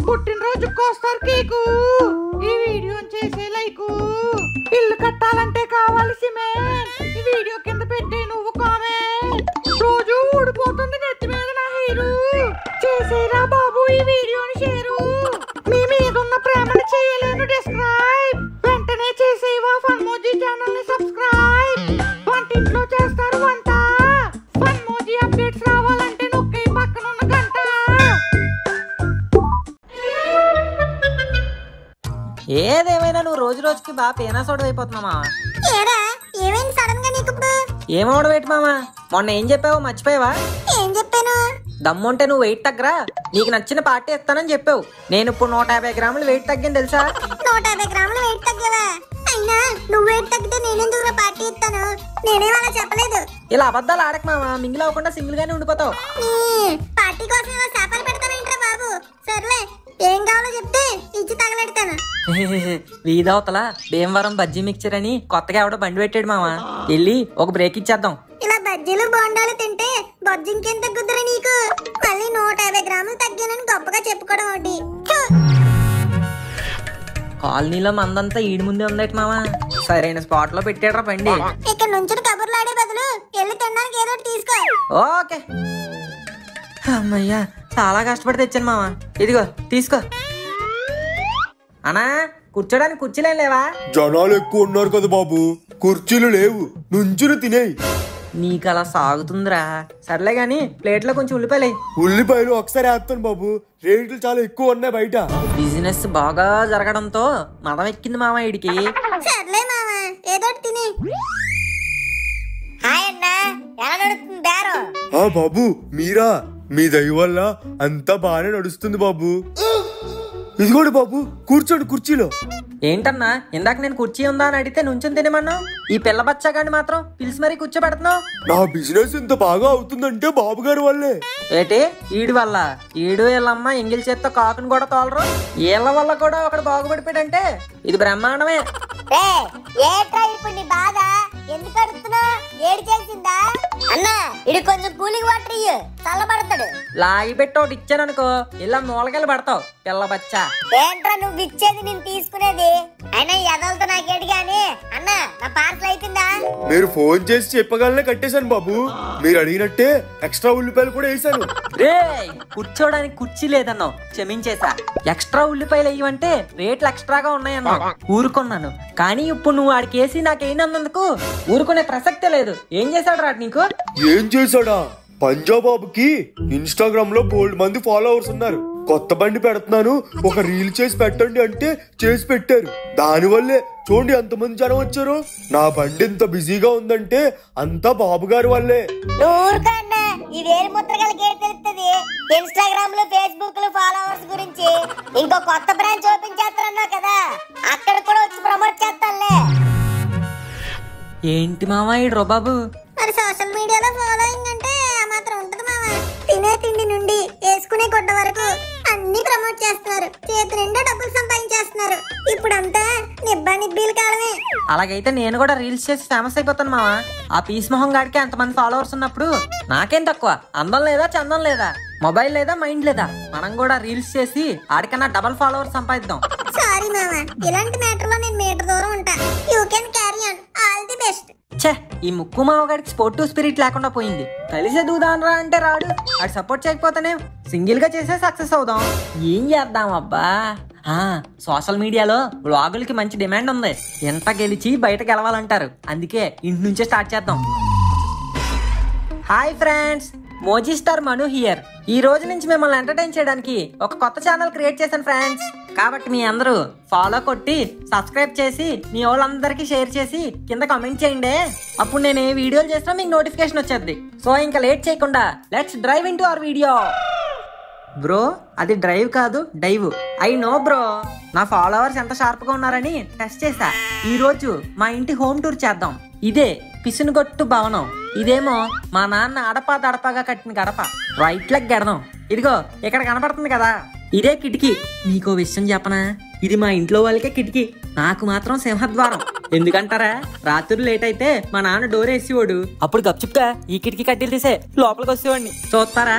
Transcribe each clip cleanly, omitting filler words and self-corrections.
పుట్టినరోజుకి వస్తారు కేకు. ఈ వీడియో చేసే లైకు. ఇల్లు కట్టాలంటే కావాలి సిమెంట్. ఈ వీడియో కింద పెట్టి నువ్వు కామెంట్. రోజు ఊడిపోతుంది నెత్తి మీద నా హీరో. చేసేరా బాబు ఈ వీడియోని షేరు. మీ మీద ఉన్న ప్రేమను చేయలేను డిస్క్రైబ్. వెంటనే చేసేవా ఫన్మోజీ ఛానల్ ని సబ్స్క్రైబ్. వంటింట్లో చేస్తారు వంట. ఫన్మోజీ అప్డేట్స్ రావాలంటే నొక్కే పక్కన ఉన్న గంట. ఏదేమైనా నువ్వు రోజు రోజుకి బాగా పేనాసోడు అయిపోతున్నామా? ఏమవడం ఏంటి మామా? మొన్న ఏం చెప్పావు మర్చిపోయావా? ఏం చెప్పాను? దమ్ముంటే నువ్వు వెయిట్ తగ్గరా, నీకు నచ్చిన పార్టీ ఇస్తానని చెప్పావు. నేను ఇప్పుడు 150 గ్రాములు వెయిట్ తగ్గాను తెలుసా? 150 గ్రాములు వెయిట్ తగ్గావా? అయినా నువ్వు వెయిట్ తగ్గితే నేనెందుకు పార్టీ ఇస్తాను? నేనేం అలా చెప్పలేదు. ఇలా అబద్ధాలు ఆడక మామా, మింగిల్ అవ్వకుండా సింగిల్ గానే ఉండిపోతావు. పార్టీ కోసం ఏమో శాపాలు పెడతావేంట్రా బాబు? సర్లే, ఏం కావాలో చెప్తే ఇచ్చి తగలెడతాను. వీధవతల భీమవరం బజ్జీ మిక్చర్ అని కొత్తగా ఎవడో బండి పెట్టాడు మామా, వెళ్ళి ఒక బ్రేక్ ఇచ్చేద్దాం. ఇలా బజ్జీలు బోండాలు తింటే బొజ్జు ఇంకేం తగ్గుద్దురా నీకు? మళ్ళీ 150 గ్రాములు తగ్గానని గొప్పగా చెప్పుకోవడం ఒకటి. కాలనీలో మందంతా ఈడి ముందే ఉందట మామా, సరైన స్పాట్ లో పెట్టాడ్రా బండి. ఇక్కడ నుంచి కబుర్లు ఆడే బదులు వెళ్ళి తినడానికి ఏదో ఒకటి తీసుకో. ఓకే అమ్మయ్యా, చాలా కష్టపడి తెచ్చాను మామా, ఇదిగో తీసుకో. అనా కూర్చోడానికి కుర్చీలేం లేవా? జనాలు ఎక్కువ ఉన్నారు కదా బాబు, కుర్చీలు లేవు, నుంచుని తినేయి. నీకు అలా సాగుతుందిరా. సర్లే గాని ప్లేట్లో కొంచెం ఉల్లిపాయలు. ఉల్లిపాయలు ఒకసారి వేస్తాను బాబు, రేట్లు చాలా ఎక్కువ ఉన్నాయి బయట. బిజినెస్ బాగా జరగడంతో మదం ఎక్కింది మామ ఇడికి. సర్లే మామా, ఏదో ఒకటి తిని. హాయ్ అన్న, ఎలా నడుస్తుంది బేరం? బాబు మీరా? మీ దయ వల్ల అంతా బాగానే నడుస్తుంది బాబు. ఇదిగోండి బాబు, కూర్చోండి కుర్చీలో. ఏంటన్నా ఇందాక నేను కుర్చీ ఉందా అని అడిగితే నుంచుని తినేమన్నా, ఈ పిల్ల బచ్చాగాని మాత్రం పిలిచి మరీ కూర్చోబెడుతున్నావు. నా బిజినెస్ ఇంత బాగా అవుతుందంటే బాబు గారి వల్లే. ఏటి ఈడి వల్ల? ఈడు వీళ్ళమ్మ ఎంగిల్ చేత్తో కాకుని కూడా తోలరు, వీళ్ళ వల్ల కూడా ఒకడు బాగుపడిపోయాడంటే ఇది బ్రహ్మాండమే. ఇప్పుడు నీ బాధ ఎందుకు అడుగుతున్నా? ఏడు చేసిందా అన్న? ఇది కొంచెం కూలింగ్ వాటర్ ఇయ్యి, చల్లబడతాడు. లాగి పెట్టి ఒకటి ఇచ్చాననుకో ఇలా మూలకెళ్ళి పడతావు పిల్ల బచ్చా. ఏంట్రా నువ్వు ఇచ్చేది నేను తీసుకునేది? అయినా ఎదలతో నాకేడు గాని అన్న, నా పార్సల్ అయిపోయిందా? మీరు ఫోన్ చేసి చెప్పగలనే కట్టేశాను బాబు, మీరు అడిగినట్టే ఎక్స్ట్రా ఉల్లిపాయలు కూడా వేసాను. రే కూర్చోడానికి కుర్చీ లేదన్నావు, క్షమించేసా. ఎక్స్ట్రా ఉల్లిపాయలు వేయమంటే రేట్లు ఎక్స్ట్రాగా ఉన్నాయన్నావు, ఊరుకున్నాను. కానీ ఇప్పుడు నువ్వు ఆడికి వేసి నాకేనందుకు ఊరుకునే ప్రసక్తే లేదు. ఏం చేశాడు రా నీకు? ఏం చేశాడా? పంజాబాబుకి ఇన్స్టాగ్రామ్ లో బోల్డ్ మంది ఫాలోవర్స్ ఉన్నారు. కొత్త బండి పెడుతున్నాను, ఒక రీల్ చేసి పెట్టండి అంటే చేసి పెట్టారు. దానివల్లే చూడండి ఎంతమంది జనం వచ్చారు. నా బండి ఇంత బిజీగా ఉందంటే అంతా బాబు గారి వల్లే. ఈ వేలు ముద్రగలకి తెలుస్తుంది ఇన్స్టాగ్రామ్ లో, ఫేస్బుక్ లో ఫాలోవర్స్ గురించి. ఇంకో కొత్త బ్రాంచ్ ఓపెన్ చేస్తారన్నావు కదా, అక్కడ కూడా వచ్చి ప్రమోట్ చేస్తానులే. ఏంటి మామా ఈ రొబాబు? మరి సోషల్ మీడియాలో ఫాలోయింగ్ అంటే ఆ మాత్రం ఉంటది మామా. తినే తిండి నుండి వేసుకునే గుడ్డ వరకు అన్ని ప్రమోట్ చేస్తున్నారు. చేతి నిండా డబ్బులు సంపాదించేస్తున్నారు. ఇప్పుడంతా నిబ్బీలు కాలమే. అలాగైతే నేను కూడా రీల్స్ చేసి ఫేమస్ అయిపోతాను మావా. ఆ పీస్ మొహం గాడికి అంతమంది ఫాలోవర్స్ ఉన్నప్పుడు నాకేం తక్కువ? అందం లేదా, చందం లేదా, మొబైల్ లేదా, మైండ్ లేదా? మనం కూడా రీల్స్ చేసి ఆడికన్నా డబల్ ఫాలోవర్స్ సంపాదిద్దాం. సారీ మామా, ఇలాంటి మ్యాటర్ లో నేను మీటర్ దూరం ఉంటా. You can carry on, all the best. ఛే, ఈ ముక్కు మావగాడికి స్పోర్టివ్ స్పిరిట్ లేకుండా పోయింది. కలిసే దూదానరా అంటే రాడు. ఆడు సపోర్ట్ చేయకపోతేనే సింగిల్ గా చేసే సక్సెస్ అవుదాం. ఏం చేద్దాం అబ్బా? సోషల్ మీడియాలో వ్లాగులకి మంచి డిమాండ్ ఉంది. ఎంత గెలిచి బయట గెలవాలంటారు, అందుకే ఇంటి నుంచే స్టార్ట్ చేద్దాం. Hi friends, Moji Star Manu here. ఈ రోజు నుంచి మిమ్మల్ని ఎంటర్టైన్ చేయడానికి ఒక కొత్త ఛానల్ క్రియేట్ చేశాను ఫ్రెండ్స్. కాబట్టి మీ అందరూ ఫాలో కొట్టి సబ్స్క్రైబ్ చేసి మీ వాళ్ళందరికీ షేర్ చేసి కింద కామెంట్ చేయండి. అప్పుడు నేను ఏ వీడియోలు చేసినా మీకు నోటిఫికేషన్ వచ్చేది. సో ఇంకా లేట్ చేయకుండా let's drive in to our video. Bro అది డ్రైవ్ కాదు, డైవ్. ఐ నో బ్రో, నా ఫాలోవర్స్ ఎంత షార్ప్ గా ఉన్నారని టెస్ట్ చేశా. ఈ రోజు మా ఇంటి హోమ్ టూర్ చేద్దాం. ఇదే పిసునుగొట్టు భవనం. ఇదేమో మా నాన్న అడపా దడపాగా కట్టిన గడప. రైట్ లెగ్ గెడదాం. ఇదిగో ఇక్కడ కనపడుతుంది కదా, ఇదే కిటికీ. మీకో విషయం చెప్పనా, ఇది మా ఇంట్లో వాళ్ళకే కిటికీ, నాకు మాత్రం సింహద్వారం. ఎందుకంటారా, రాత్రి లేట్ అయితే మా నాన్న డోర్ వేసేవాడు. అప్పుడు గప్చుప్గా ఈ కిటికీ కడ్డీలు తీసే లోపలికి వచ్చేవాడిని. చూస్తారా?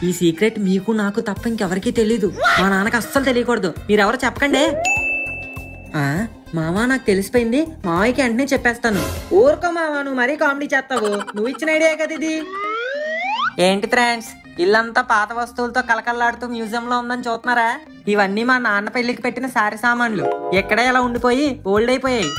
ఈ సీక్రెట్ మీకు నాకు తప్ప ఇంకెవరికీ తెలీదు. మా నాన్నకి అస్సలు తెలియకూడదు. మీరెవరు చెప్పకండి. మావా నాకు తెలిసిపోయింది. మావయ్యకి వెంటనే చెప్పేస్తాను. ఊరుకో మావా, నువ్వు మరీ కామెడీ చేస్తావు. నువ్వు ఇచ్చిన ఐడియా కదా ఇది. ఏంటి ఫ్రెండ్స్, ఇల్లంతా పాత వస్తువులతో కలకల్లాడుతూ మ్యూజియం లో ఉందని చూస్తున్నారా? ఇవన్నీ మా నాన్న పెళ్లికి పెట్టిన సారీ సామాన్లు. ఎక్కడే ఇలా ఉండిపోయి ఓల్డ్ అయిపోయాయి.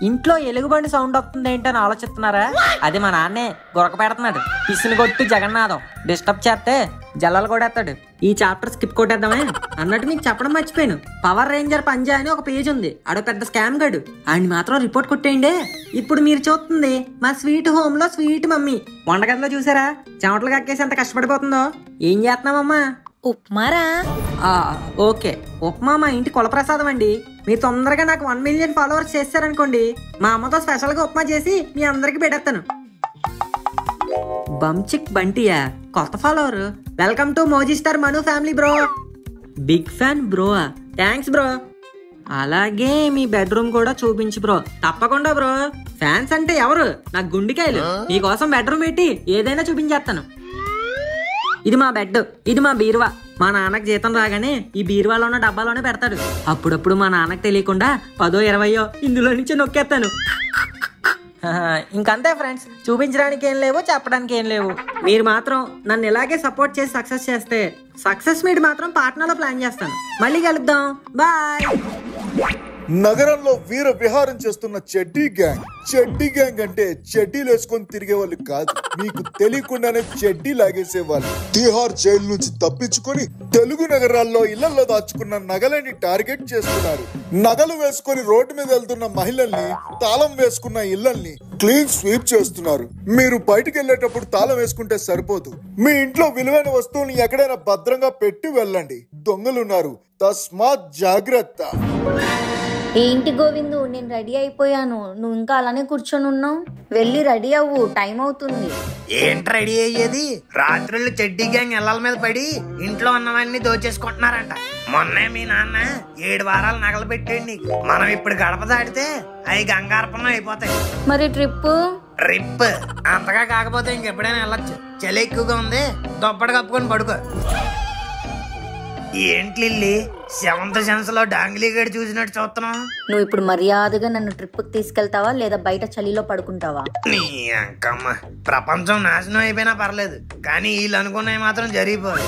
ఇంట్లో ఎలుగుబండి సౌండ్ వస్తుంది ఏంటని ఆలోచిస్తున్నారా? అది మా నాన్నే గురక పెడుతున్నాడు. పిసినిగొట్టు జగన్నాథం. డిస్టర్బ్ చేస్తే జల్లలు కొడేస్తాడు. ఈ చాప్టర్ స్కిప్ కొట్టేద్దామే. అన్నట్టు మీకు చెప్పడం మర్చిపోయాను. పవర్ రేంజర్ పంజా అని ఒక పేజ్ ఉంది. ఆడో పెద్ద స్కామ్ గడు. ఆయన మాత్రం రిపోర్ట్ కొట్టేయండి. ఇప్పుడు మీరు చూస్తుంది మా స్వీట్ హోమ్ లో స్వీట్ మమ్మీ. వంటగదిలో చూసారా చెమటలు కక్కేసి ఎంత కష్టపడిపోతుందో? ఏం చేస్తున్నామమ్మా? ఉప్మారా? ఓకే, ఉప్మా మా ఇంటి కులప్రసాదం అండి. మీరు తొందరగా నాకు 1 మిలియన్ ఫాలోవర్స్ చేశారనుకోండి, మా అమ్మతో స్పెషల్ గా ఉప్మా చేసి మీ అందరికి పెట్టేస్తాను. బంచిక్ బంటియా కొత్త follower. Welcome to Moji Star Manu family bro. Big fan bro. Thanks bro. అలాగే మీ బెడ్రూమ్ కూడా చూపించు బ్రో. తప్పకుండా బ్రో. ఫ్యాన్స్ అంటే ఎవరు? నాకు గుండెకాయలు. మీకోసం బెడ్రూమ్ పెట్టి ఏదైనా చూపించేస్తాను. ఇది మా బెడ్, ఇది మా బీరువా. మా నాన్నకి జీతం రాగానే ఈ బీరువాలో ఉన్న డబ్బాలోనే పెడతాడు. అప్పుడప్పుడు మా నాన్నకి తెలియకుండా 10, 20 ఇందులో నుంచి నొక్కేస్తాను. ఇంకంతే ఫ్రెండ్స్, చూపించడానికి ఏం లేవు, చెప్పడానికి ఏం లేవు. మీరు మాత్రం నన్ను ఇలాగే సపోర్ట్ చేసి సక్సెస్ చేస్తే సక్సెస్ మీట్ మాత్రం పాట్నాలో ప్లాన్ చేస్తాను. మళ్ళీ కలుద్దాం. బాయ్. నగరంలో వీర విహారం చేస్తున్న చెడ్డీ గ్యాంగ్. చెడ్డీ గ్యాంగ్ అంటే చెడ్డీలు వేసుకొని తిరిగే వాళ్ళు కాదు, మీకు తెలియకుండానే చెడ్డీ లాగేసేవాళ్ళు. తిహార్ జైలు నుంచి తప్పించుకొని తెలుగు నగరాల్లో ఇళ్లలో దాచుకున్న నగలని టార్గెట్ చేస్తున్నారు. నగలు వేసుకొని రోడ్డు మీద వెళ్తున్న మహిళల్ని, తాళం వేసుకున్న ఇళ్లల్ని క్లీన్ స్వీప్ చేస్తున్నారు. మీరు బయటకు వెళ్ళేటప్పుడు తాళం వేసుకుంటే సరిపోదు. మీ ఇంట్లో విలువైన వస్తువుని ఎక్కడైనా భద్రంగా పెట్టి వెళ్ళండి. దొంగలున్నారు, తస్మాత్ జాగ్రత్త. ఏంటి గోవిందు, నేను రెడీ అయిపోయాను. నువ్వు ఇంకా అలానే కూర్చొని ఉన్నావు. వెళ్ళి రెడీ అవ్వు, టైం అవుతుంది. ఏంటి రెడీ అయ్యేది? రాత్రుళ్ళు చెడ్డీ గ్యాంగ్ ఇళ్ల మీద పడి ఇంట్లో ఉన్నవన్నీ దోచేసుకుంటున్నారంట. మొన్నే మీ నాన్న 7 వారాలు నగలు పెట్టాడు నీకు. మనం ఇప్పుడు గడప దాటితే అవి గంగార్పణం అయిపోతాయి. మరి ట్రిప్ అంతగా కాకపోతే ఇంకెప్పుడైనా వెళ్ళొచ్చు. చలి ఎక్కువగా ఉంది, దుప్పటి కప్పుకొని పడుకో. ఏంటి లిల్లీ, 7th సెన్స్ లో డాంగిలీ గడి చూసినట్టు చూస్తున్నావు? నువ్వు ఇప్పుడు మర్యాదగా నన్ను ట్రిప్ కి తీసుకెళ్తావా లేదా బయట చలిలో పడుకుంటావా? నీ అంకమ్మ, ప్రపంచం నాశనం అయిపోయినా పర్లేదు, కానీ వీళ్ళు అనుకున్నవి మాత్రం జరిగిపోదు.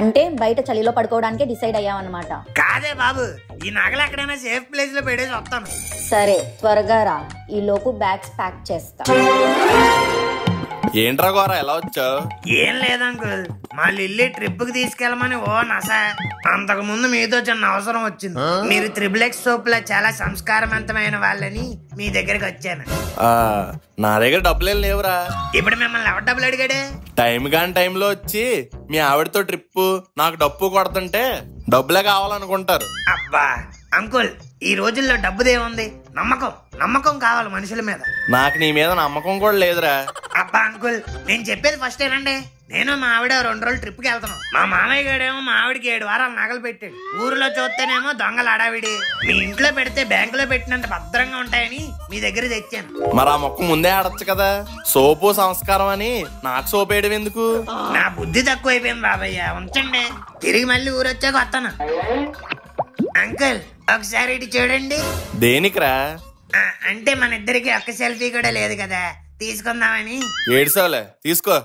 అంటే బయట చలిలో పడుకోవడానికి డిసైడ్ అయ్యావన్నమాట? కాదే బాబు, ఈ నగలు ఎక్కడైనా సేఫ్ ప్లేస్ లో పెట్టేసి వస్తాను. సరే, త్వరగా రా. ఈ లోపు బ్యాగ్స్ ప్యాక్ చేస్తా. ఏంట్రా గోరా, ఎలా వచ్చావు? ఏం లేదంకుల్, మా లిల్లీ ట్రిప్ కి తీసుకెళ్ళమని ఓ నస. అంతకు ముందు మీతో చిన్న అవసరం వచ్చింది. మీరు XXX సోప్ లో చాలా సంస్కారవంతమైన వాళ్ళని మీ దగ్గరికి వచ్చాను. నా దగ్గర డబ్బులేం లేవురా. ఇప్పుడు మిమ్మల్ని ఎవరు డబ్బులు అడిగాడే? టైం కాని టైంలో వచ్చి మీ ఆవిడతో ట్రిప్ నాకు డప్పు కొడుతుంటే డబ్బులే కావాలనుకుంటారు. అబ్బా అంకుల్, ఈ రోజుల్లో డబ్బుదేముంది, నమ్మకం కావాలి మనుషుల మీద. నాకు నీ మీద నమ్మకం కూడా లేదురా. అబ్బా అంకుల్, నేను చెప్పేది ఫస్ట్ ఏనండి. నేను మా ఆవిడ 2 రోజులు ట్రిప్ కి వెళ్తున్నాం. మా మామయ్య గాడేమో మా ఆవిడకి 7 వారాలు నగలు పెట్టాడు. ఊరిలో చూస్తేనేమో దొంగలు అడావిడి. మీ ఇంట్లో పెడితే బ్యాంకులో పెట్టినంత భద్రంగా ఉంటాయని మీ దగ్గర తెచ్చాను. మరి ఆ మొక్క ముందే ఆడచ్చు కదా. సోపు సంస్కారం అని నాకు సోపు వేయడం ఎందుకు? నా బుద్ధి తక్కువ అయిపోయింది బాబయ్య, ఉంచండి. తిరిగి మళ్ళీ ఊరొచ్చాక వస్తాను. అంకుల్, ఒకసారి ఇటు చూడండి. దేనికిరా? అంటే మన ఇద్దరికి ఒక్క సెల్ఫీ కూడా లేదు కదా, తీసుకుందామని. ఏడ్సావులే, తీసుకో.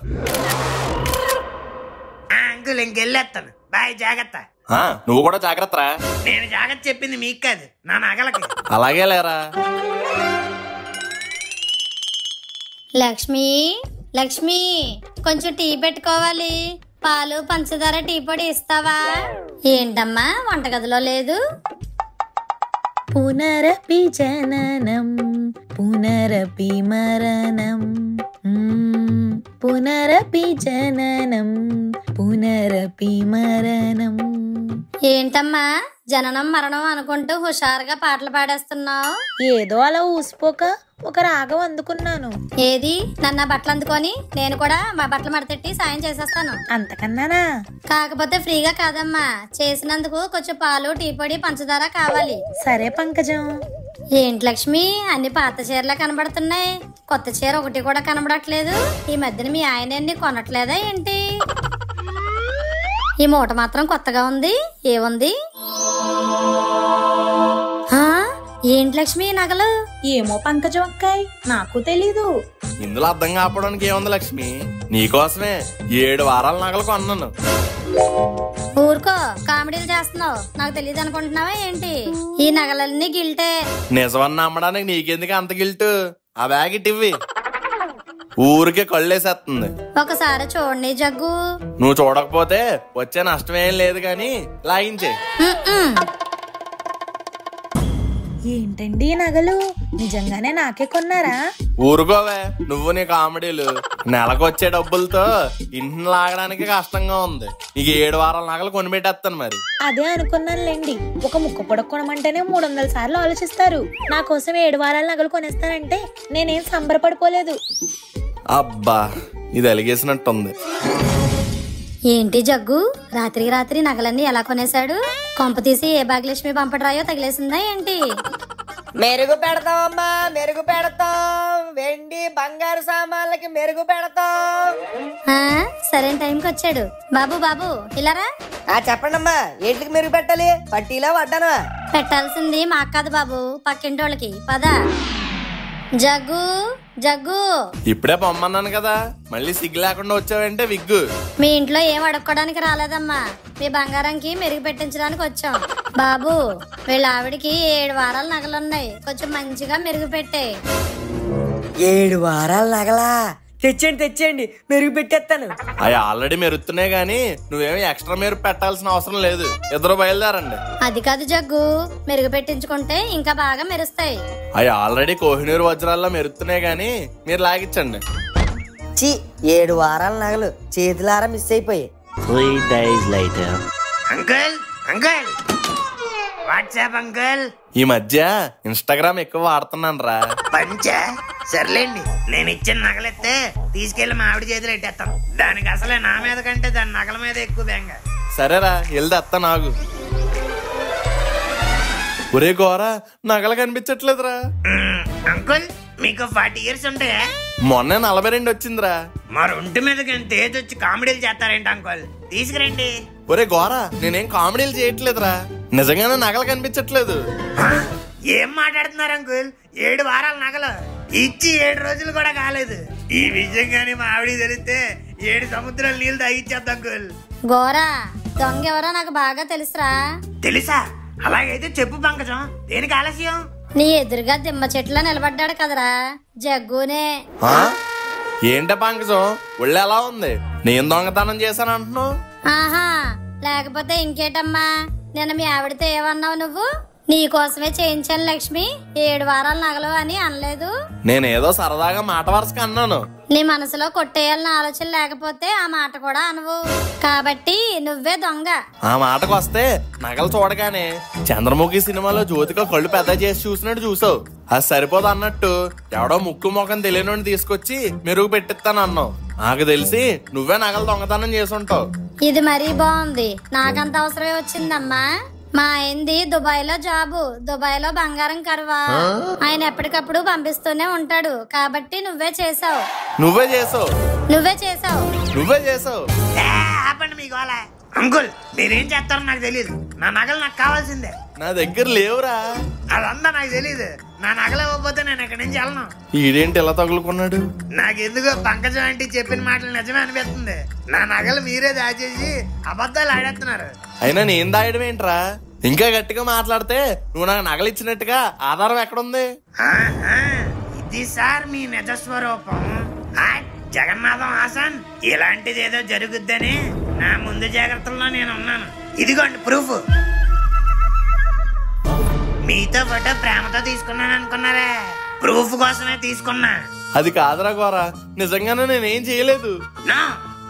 అంకుల్, ఇంకెళ్ళేస్తాను. బాయ్, జాగ్రత్త. నువ్వు కూడా జాగ్రత్త రా. నేను జాగ్రత్త చెప్పింది మీకు కాదు, నా నగలకి. అలాగే లేరా. లక్ష్మి, కొంచెం టీ పెట్టుకోవాలి. పాలు, పంచదార, టీ పొడి ఇస్తావా? ఏంటమ్మా వంటగదిలో లేదు? పునరపి జననం పునరపి మరణం, పునరపి జననం పునరపి మరణం. ఏంటమ్మా జననం మరణం అనుకుంటూ హుషారుగా పాటలు పాడేస్తున్నావు? ఏదో అలా ఊసిపోక ఒక రాగం అందుకున్నాను. ఏది, నన్న బట్టలు అందుకొని నేను కూడా మా బట్టలు మడతెట్టి సాయం చేసేస్తాను. అంతకన్నానా? కాకపోతే ఫ్రీగా కాదమ్మా, చేసినందుకు కొంచెం పాలు, టీ పొడి, పంచదార కావాలి. సరే పంకజం. ఏంటి లక్ష్మి అన్ని పాత చీరలే కనబడుతున్నాయి, కొత్త చీర ఒకటి కూడా కనబడట్లేదు. ఈ మధ్యన మీ ఆయన అన్ని కొనట్లేదా ఏంటి? ఈ మూట మాత్రం కొత్తగా ఉంది, ఏముంది? ఏంటి లక్ష్మి నగలు? ఏమో పంకజం అక్కాయ్, నాకు తెలీదు. ఇందులో అర్థం కాపడానికి ఏముంది లక్ష్మి, నీకోసమే 7 వారాల నగలు కొన్నాను. ఊరుకో, కామెడీలు చేస్తున్నావు, నాకు తెలియదు అనుకుంటున్నావా ఏంటి? ఈ నగలన్నీ గిల్టే. నిజమని నమ్మడానికి నీకెందుకు అంత గిల్టు? ఆ బ్యాగ్ ఇటివ్వి, ఊరికే కళ్ళేసేస్తుంది. ఒకసారి చూడండి జగ్గు. నువ్వు చూడకపోతే వచ్చే నష్టమేం లేదు గాని లాగించే. ఏంటండి నగలు నిజంగానే నాకే కొన్నారా? ఊరుకోవే నువ్వు నీ కామెడీలు. నెలకొచ్చే డబ్బులతో ఇంటిని లాగడానికి కష్టంగా ఉంది, నీకు 7 వారాల నగలు కొనిపెట్టేస్తాను. మరి అదే అనుకున్నానులేండి, ఒక ముక్క పొడక కొనమంటేనే 300 సార్లు ఆలోచిస్తారు. నా కోసం 7 వారాల నగలు కొనేస్తానంటే నేనేం సంబరపడిపోలేదు. అబ్బా ఇది అలిగేసినట్టుంది. ఏంటి జగ్గు, రాత్రికి రాత్రి నగలన్నీ ఎలా కొనేశాడు? కొంప తీసి ఏ భాగ్యలక్ష్మి పంపడరాయో తగిలేసిందా ఏంటి? మెరుగు పెడతామమ్మా, మెరుగు పెడతాం. వెండి బంగారు సామాన్లకి మెరుగు పెడతాం. సరైన టైంకి వచ్చాడు. బాబు బాబు ఇలారా. చెప్పండమ్మా, ఏంటికి మెరుగు పెట్టాలి? పట్టీలా వడ్డానా? పెట్టాల్సింది మాకు కాదు బాబు, పక్కింటి వాళ్ళకి. పద. జగ్గు జగ్గు, ఇప్పుడే పొమ్మన్నాను కదా, మళ్ళీ సిగ్గు లేకుండా వచ్చావంటే విగ్గు. మీ ఇంట్లో ఏం అడుక్కోడానికి రాలేదమ్మా, మీ బంగారంకి మెరుగు పెట్టించడానికి వచ్చాం. బాబు వీళ్ళ ఆవిడికి 7 వారాల నగలున్నాయి, కొంచెం మంచిగా మెరుగు పెట్టే. 7 వారాల నగలా? తెచ్చేయండి, మెరుగు పెట్టేస్తాను. అవి ఆల్రెడీ మెరుస్తున్నాయి గాని నువ్వేమి ఎక్స్ట్రా మెరుగు పెట్టాల్సిన అవసరం లేదు. ఇద్దరు బయలుదేరండి. అది కాదు జగ్గు, మెరుగు పెట్టించుకుంటే ఇంకా బాగా మెరుస్తాయి. అవి ఆల్రెడీ కోహినూరు వజ్రాల్లో మెరుస్తున్నాయి గాని మీరు లాగించండి. 7 వారాల నగలు చేతులారా మిస్ అయిపోయి. 3 days later. Uncle uncle, WhatsApp uncle. ఈ మధ్య ఇన్స్టాగ్రామ్ ఎక్కువ వాడుతున్నాను రా. పంచా సర్లేండి, నేను ఇచ్చిన నగలెత్తే తీసుకెళ్లి మా ఆవిడ చేతులు ఎట్టేస్తాను. దానికి అసలే నా మీద కంటే దాని నగల మీద ఎక్కువ బెంగ. సరేరా వెళ్తే అత్త నాకు. ఒరే గోరా, నగలు కనిపించట్లేదురా. అంకుల్ మీకు 40 years ఉంటాయా? మొన్న 42 వచ్చిందిరా. మరి ఒంటి మీదకి ఎంత ఏజ్ వచ్చి కామెడీలు చేస్తారేంటి అంకుల్? తీసుకురండి. ఒరే గోరా, నేనేం కామెడీలు చేయట్లేదురా, నిజంగానే నగలు కనిపించట్లేదు. ఏం మాట్లాడుతున్నారు అంకుల్? 7 వారాల నగలు ఇచ్చి 7 రోజులు కూడా కాలేదు. ఈ విషయం గానీ మా ఆవిడ తెలిస్తే 7 సముద్రాల నీళ్లు తాగిచ్చేద్దాం అంకుల్. గోరా, దొంగ ఎవరో నాకు బాగా తెలుసురా. తెలుసా? అలాగైతే చెప్పు పంకజం, దేనికి ఆలస్యం? నీ ఎదురుగా దిమ్మ చెట్ల నిలబడ్డాడు కదరా, జగ్గునే. ఏంట పంకజం, ఒళ్ళు ఎలా ఉంది? నేను దొంగతనం చేశాను అంటున్నావు? ఆహా, లేకపోతే ఇంకేటమ్మా, నిన్న మీ ఆవిడతో ఏమన్నావు నువ్వు? నీకోసమే చేయించాను లక్ష్మి, 7 వారాల నగలు అని అనలేదు. నేనేదో సరదాగా మాట వరుసగా అన్నాను. నీ మనసులో కొట్టేయాలని ఆలోచన లేకపోతే ఆ మాట కూడా అనవు, కాబట్టి నువ్వే దొంగ. ఆ మాటకు వస్తే నగలు చూడగానే చంద్రముఖి సినిమాలో జ్యోతిక కళ్ళు పెద్ద చేసి చూసినట్టు చూసావు. అది సరిపోదు అన్నట్టు ఎవడో ముక్కు ముఖం తెలియని తీసుకొచ్చి మెరుగు పెట్టిస్తాను అన్నావు. నాకు తెలిసి నువ్వే నగలు దొంగతనం చేసుంటావు. ఇది మరీ బాగుంది, నాకంత అవసరమే వచ్చిందమ్మా. మా ఆయనది దుబాయ్ లో జాబు, దుబాయ్ లో బంగారం కరువా, ఆయన ఎప్పటికప్పుడు పంపిస్తూనే ఉంటాడు, కాబట్టి నువ్వే చేసావు. నువ్వే చేసావు. నువ్వే చేసావు. నువ్వే చేసావు. ఆపండి మీ గోల. అంకుల్ మీరేం చేస్తారో నాకు తెలియదు, నా నగలు నాకు కావాల్సిందే. నా దగ్గర లేవురా. అదంతా నాకు తెలియదు, నా నగలు ఇవ్వకపోతే నేను ఎక్కడి నుంచి వెళ్ళను. ఈడేంటి ఎలా తగులుకున్నాడు? నాకెందుకో పంకజం అంటే చెప్పిన మాటలు నిజమే అనిపిస్తుంది. నా నగలు మీరే దాచేసి అబద్ధాలు ఆడేస్తున్నారు. అయినా నేను దాయడం ఏంట్రా? ఇంకా గట్టిగా మాట్లాడితే నువ్వు నాకు నగలు ఇచ్చినట్టుగా ఆధారం ఎక్కడుంది? ఇది సార్ మీ నిజస్వరూపం. జగన్నాథం ఆసాన్, ఇలాంటిది ఏదో జరుగుద్దని నా ముందు జాగ్రత్తల్లో నేను ఉన్నాను. ఇదిగోండి ప్రూఫ్. మీతో ఫోటో ప్రేమతో తీసుకున్నాను అనుకున్నారా? ప్రూఫ్ కోసమే తీసుకున్నా. అది కాదురా గోరా, నిజంగానే నేనేం చేయలేదు.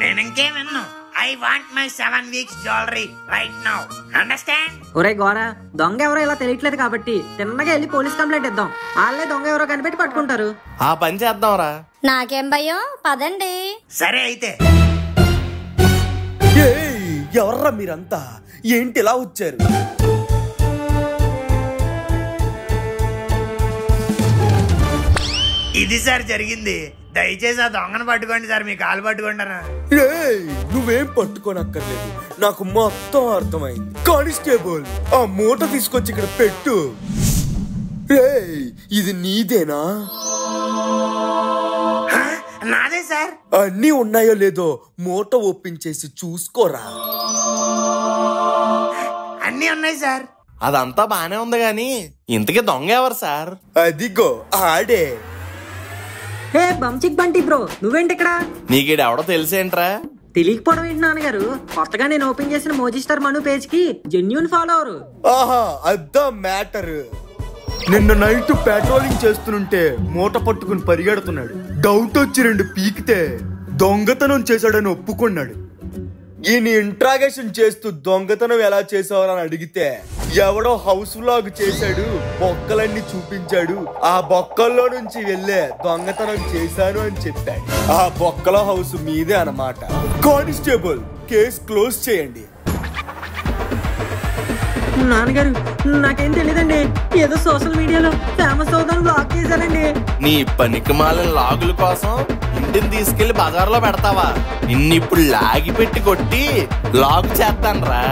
నేను ఇంకేం విన్ను. I want my 7 weeks jewelry right now. Understand? ఒరే గోరా, దొంగ ఎవరో ఇలా తెలియట్లేదు కాబట్టి తిన్నగా వెళ్ళి పోలీస్ కంప్లైంట్ ఇద్దాం. వాళ్ళే దొంగ ఎవరో కనిపెట్టి పట్టుకుంటారు. ఆ పని చేద్దాంరా. నాకేం భయం, పదండి. సరే అయితే. ఎవర్రా మీరంతా? ఏంటి ఇలా వచ్చారు? ఇది సార్ జరిగింది. దయచేసి ఆ దొంగను పట్టుకోండి సార్, మీ కాలు పట్టుకుంటాను. నువ్వేం పట్టుకోనక్కర్లేదు, నాకు మొత్తం అర్థమైంది. కానిస్టేబుల్, ఆ మూట తీసుకొచ్చి ఇక్కడ పెట్టు. ఇది నీదేనా? నాదే సార్. అన్నీ ఉన్నాయో లేదో మూట ఒప్పించేసి చూసుకోరా. అన్నీ ఉన్నాయి సార్. అదంతా బానే ఉంది గాని ఇంతకీ దొంగ ఎవరు సార్? అదిగో ఆడే. హే బంచిక్ బంటి బ్రో, నువ్వేంటి ఇక్కడ? నీకేడెవడో తెలిసేంట్రా? తెలియకపోవడం ఏంటి నాన్నగారు? కొత్తగా నేను ఓపెన్ చేసిన మోజీ స్టార్ మను పేజ్ కి జెన్యూన్ ఫాలోవర్. ఆహా, అద్దా మ్యాటర్. నిన్న నైట్ పెట్రోలింగ్ చేస్తుంటే మూట పట్టుకుని పరిగెడుతున్నాడు. డౌట్ వచ్చి 2 పీకితే దొంగతనం చేశాడని ఒప్పుకున్నాడు. ఈయన ఇంట్రాగేషన్ చేస్తూ దొంగతనం ఎలా చేసావని అడిగితే ఎవడో హౌస్ వ్లాగ్ చేశాడు, బొక్కలన్నీ చూపించాడు, ఆ బొక్కల్లో నుంచి వెళ్ళే దొంగతనం చేశాను అని చెప్పాడు. ఆ బొక్కల హౌస్ మీదే అన్నమాట. కానిస్టేబుల్, కేసు క్లోజ్ చేయండి. నాన్నగారు నాకేం తెలియదండి, ఏదో సోషల్ మీడియాలో ఫేమస్ అవుతాను బ్లాక్ చేశారండి. నీ పనికి మాలిన లాగుల కోసం ఇంటిని తీసుకెళ్లి బజార్లో పెడతావా? ఇప్పుడు లాగి పెట్టి కొట్టి లాగ్ చేస్తాను రా,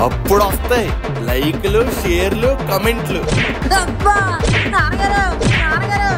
అప్పుడు వస్తాయి లైక్లు, షేర్లు, కమెంట్లు. నాన్నగారు నాన్నగారు